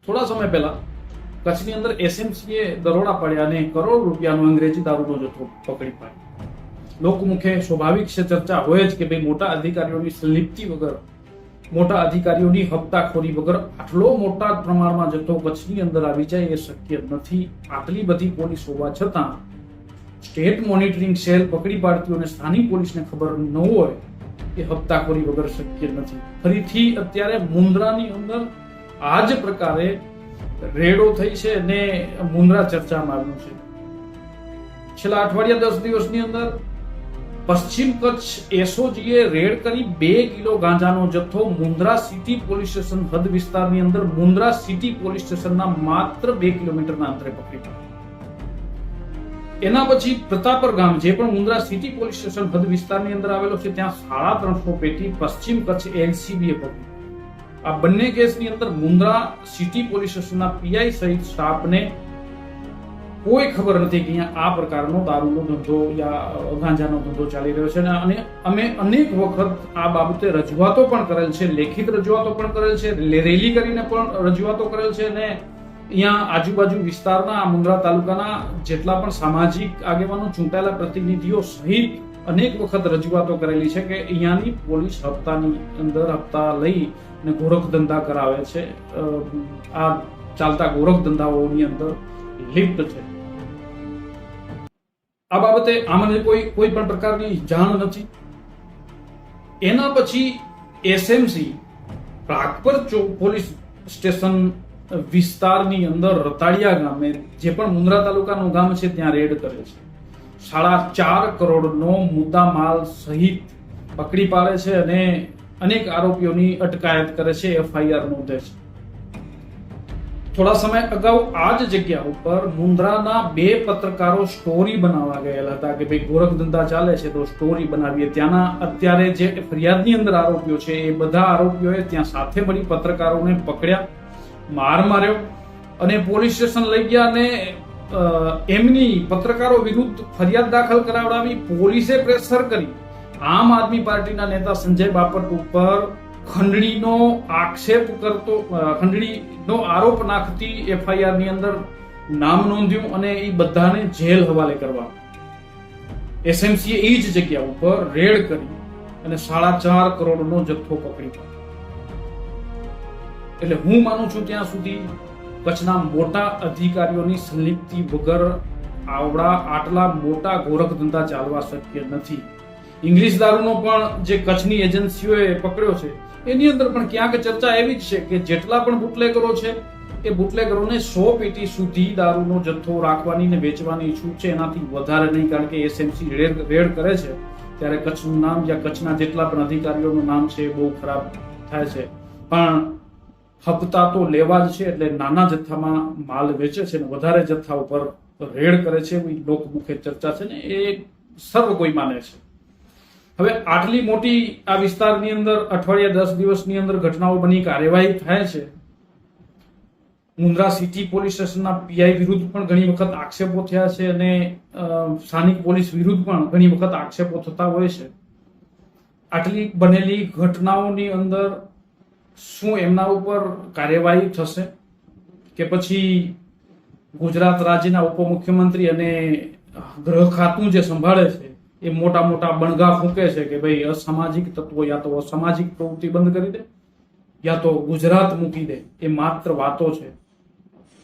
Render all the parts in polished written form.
થોડા સમય પહેલા કચ્છની અંદર એસએમસીએ દરોડા પાડ્યા અને કરોડ રૂપિયાનો અંગ્રેજી દારૂનો જથ્થો પકડી પાડ્યો। લોકમુખે સ્વાભાવિક છે ચર્ચા હોય જ કે ભાઈ મોટા અધિકારીઓની સંલિપ્તિ વગર, મોટા અધિકારીઓની હપ્તાખોરી વગર આટલો મોટા પ્રમાણમાં જથ્થો કચ્છની અંદર આવી જાય એ શક્ય નથી। આટલી બધી પોલીસ હોવા છતાં સ્ટેટ મોનિટરિંગ સેલ પકડી પાડતી અને સ્થાનિક પોલીસને ખબર ન હોય એ હપ્તાખોરી વગર શક્ય નથી। ફરીથી અત્યારે મુન્દ્રાની અંદર આ જ પ્રકારે રેડો થઈ છે અને મુન્દ્રા ચર્ચામાં આવ્યું છે। છેલ્લા અઠવાડિયા 10 દિવસની અંદર પશ્ચિમ કચ્છ એસઓજીએ રેડ કરી 2 કિલો ગાંજાનો જથ્થો મુન્દ્રા સિટી પોલીસ સ્ટેશન હદ વિસ્તારની અંદર મુન્દ્રા સિટી પોલીસ સ્ટેશનના માત્ર 2 કિલોમીટરના અંતરે પકડી પાડ્યો। એના પછી પ્રતાપર ગામ જે પણ મુન્દ્રા સિટી પોલીસ સ્ટેશન હદ વિસ્તારની અંદર આવેલો છે ત્યાં 350 પેટી પશ્ચિમ કચ્છ એલસીબીએ પકડી। આ બંને કેસની અંદર મુન્દ્રા સિટી પોલીસ સ્ટેશનના પીઆઈ સહિત સ્ટાફને કોઈ ખબર નથી કે અહીંયા આ પ્રકારનો દારૂનો ધંધો યા ગાંજાનો ધંધો ચાલી રહ્યો છે અને અમે અનેક વખત આ બાબતે રજૂઆતો પણ કરેલ છે, લેખિત રજૂઆતો પણ કરેલ છે, રેલી કરીને પણ રજૂઆતો કરેલ છે અને અહીંયા આજુબાજુ વિસ્તારના મુન્દ્રા તાલુકાના જેટલા પણ સામાજિક આગેવાનો, ચૂંટાયેલા પ્રતિનિધિઓ સહિત અનેક વખત રજૂઆતો કરેલી છે કે અહીંયાની પોલીસ હપ્તાની અંદર હપ્તા લઈ અને ગોરખ ધંધા કરાવે છે, આ ચાલતા ગોરખ ધંધાઓની અંદર લિપ્ત છે। આ બાબતે આમને કોઈ પણ પ્રકારની જાણ નથી। એના પછી એસએમસી પ્રાગપર પોલીસ સ્ટેશન વિસ્તારની અંદર રતાડિયા ગામે જે પણ મુન્દ્રા તાલુકાનું ગામ છે ત્યાં રેડ કરે છે। 4.5 કરોડનો મુદ્દામાલ સહિત પકડી પાડે છે અને અનેક આરોપીઓની અટકાયત કરે છે, એફઆઈઆર નોંધે છે। થોડા સમય અગાઉ આ જ જગ્યા ઉપર મુન્દ્રાના 2 પત્રકારો સ્ટોરી બનાવવા ગયેલા હતા કે ભાઈ ગોરખ ધંધા ચાલે છે તો સ્ટોરી બનાવીએ। ત્યાંના અત્યારે જે ફરિયાદની અંદર આરોપીઓ છે એ બધા આરોપીઓએ ત્યાં સાથે મળી પત્રકારોને પકડ્યા, માર માર્યો અને પોલીસ સ્ટેશન લઈ ગયા અને એમની પત્રકારો વિરુદ્ધ ફરિયાદ દાખલ કરાવડાવી। પોલીસે પ્રેશર કરી આમ આદમી પાર્ટીના નેતા સંજય બાપટ ઉપર ખંડણીનો આક્ષેપ કરતો, ખંડણીનો આરોપ નાખતી એફઆઈઆર ની અંદર નામ નોંધ્યું અને એ બધાને જેલ હવાલે કરવા। એસએમસીએ એ જ જગ્યા ઉપર રેડ કરી અને 4.5 કરોડનો જથ્થો પકડી પાડ્યો। એટલે હું માનું છું ત્યાં સુધી કચ્છના મોટા અધિકારીઓની સંલિપ્તિ વગર આટલા મોટા ગોરખ ધંધા ચાલવા શક્ય નથી। ઇંગ્લિશ દારૂનો પણ જે કચ્છની એજન્સીઓએ પકડ્યો છે એની અંદર પણ ક્યાંક ચર્ચા એવી જ છે કે જેટલા પણ બુટલેગરો છે એ બુટલેગરોને 100 પેટી સુધી દારૂનો જથ્થો રાખવાની ને વેચવાની છૂટ છે, એનાથી વધારે નહીં। કારણ કે એસએમસી રેડ કરે છે ત્યારે કચ્છનું નામ યા કચ્છના જેટલા પણ અધિકારીઓનું નામ છે એ બહુ ખરાબ થાય છે, પણ હપ્તા તો લેવા જ છે એટલે નાના જથ્થામાં માલ વેચે છે ને વધારે જથ્થા ઉપર રેડ કરે છે એવી લોકમુખે ચર્ચા છે ને એ સર્વ કોઈ માને છે। હવે આટલી મોટી આ વિસ્તારની અંદર અઠવાડિયા 10 દિવસની અંદર ઘટનાઓ બની, કાર્યવાહી થાય છે। મુન્દ્રા સિટી પોલીસ સ્ટેશનના પીઆઈ વિરુદ્ધ પણ ઘણી વખત આક્ષેપો થયા છે અને સ્થાનિક પોલીસ વિરુદ્ધ પણ ઘણી વખત આક્ષેપો થતા હોય છે। આટલી બનેલી ઘટનાઓની અંદર શું એમના ઉપર કાર્યવાહી થશે કે પછી ગુજરાત રાજ્યના ઉપમુખ્યમંત્રી અને ગૃહ ખાતું જે સંભાળે છે એ મોટા બણગા ફૂંકે છે કે ભાઈ અસામાજિક તત્વો યા તો અસામાજિક પ્રવૃત્તિ બંધ કરી દે યા તો ગુજરાત મૂકી દે, એ માત્ર વાતો છે।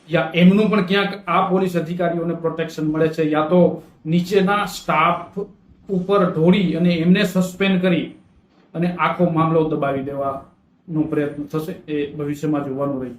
યા એમનું પણ ક્યાંક આ પોલીસ અધિકારીઓને પ્રોટેક્શન મળે છે યા તો નીચેના સ્ટાફ ઉપર ઢોળી અને એમને સસ્પેન્ડ કરી અને આખો મામલો દબાવી દેવાનો પ્રયત્ન થશે, એ ભવિષ્યમાં જોવાનું રહ્યું।